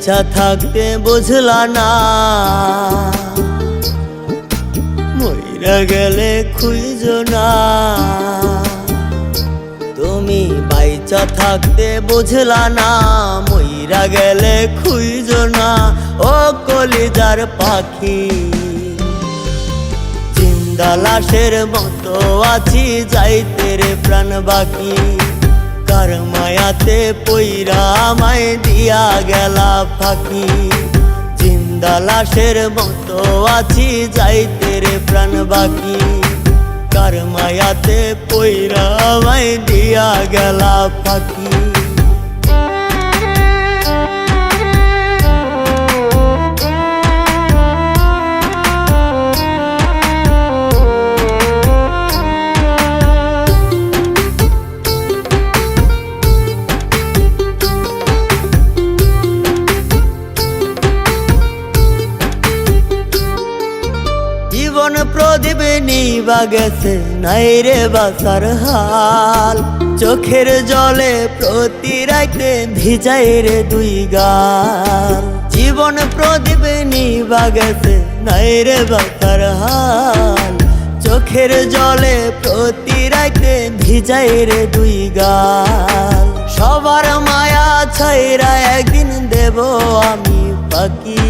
বাইচা থাকতে বুঝলা না, মইরা গেলে খুঁজো না। তুমি বাইচা থাকতে বুঝলা না, মইরা গেলে খুঁজো না। ও কলিজার পাখি, জিন্দা লাশের মতো আছি, যাইতে রে প্রাণ বাকি। কার মায়াতে পইরা আমায় দিয়া গেলা ফাঁকি। জিন্দা লাশের মতো আছি, যাইতে রে প্রাণ বাকি। কার মায়াতে পইরা আমায় দিয়া গেলা ফাঁকি। জীবন প্রদীপ নিবা গেছে, নাই রে বাসার হাল। চোখের জলে প্রতি রাইতে ভিজাই রে দুই গাল। জীবন প্রদীপ নিবা গেছে, নাই রে বাসার হাল। চোখের জলে প্রতি রাইতে ভিজাই রে দুই গাল। সবার মায়া ছাইরা একদিন দেব আমি ফাঁকি।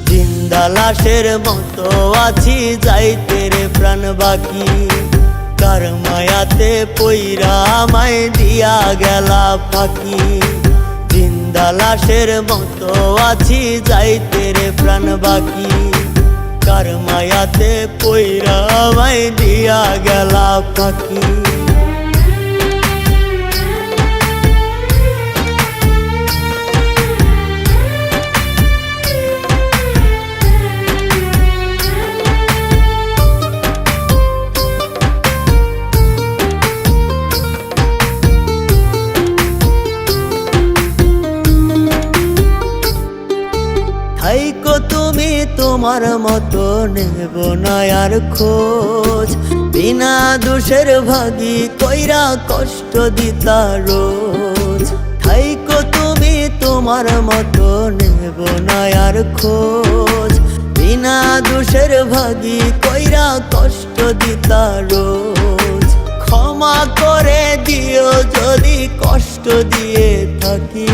জিন্দা লাশের মতো আছি, যাইতে রে প্রাণ বাকি। কার মায়াতে পইরা আমায় দিয়া গেলা ফাঁকি। জিন্দা লাশের মতো আছি, যাইতে রে প্রাণ বাকি। কার মায়াতে পইরা আমায় দিয়া গেলা ফাঁকি। থাইকো তুমি তোমার মতো, নেব না আর খোঁজ। বিনা দোষের ভাগী কইরা কষ্ট দিতা রোজ। থাইকো তুমি তোমার মতো, নেব না আর খোঁজ। বিনা দোষের ভাগী কইরা কষ্ট দিতা রোজ। ক্ষমা করে দিও যদি কষ্ট দিয়ে থাকি।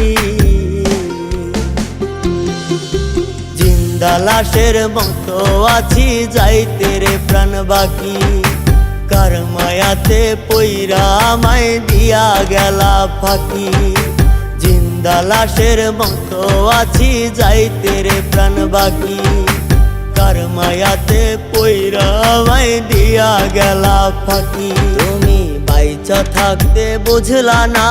জিন্দা লাশের মতো আছি, যাইতে রে প্রাণ বাকি। কার মায়াতে পইরা আমায় দিয়া গেলা ফাঁকি। জিন্দা লাশের মতো আছি, যাইতে রে প্রাণ বাকি। কার মায়াতে পইরা আমায় দিয়া গেলা ফাঁকি। তুমি বাইচা থাকতে বুঝলা না,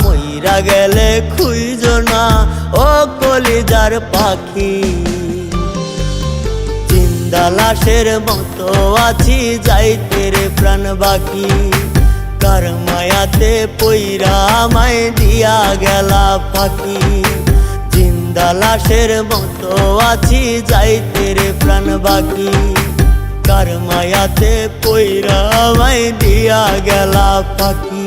মইরা গেলে খুঁজো না। ও কলিজার পাখি, জিন্দা লাশের মতো আছি, যাইতে রে প্রাণ বাকি। কার মায়াতে পইরা আমায় দিয়া গেলা ফাঁকি। জিন্দা লাশের মতো আছি, যাইতে রে প্রাণ বাকি। কার মায়াতে পইরা আমায় দিয়া গেলা ফাঁকি।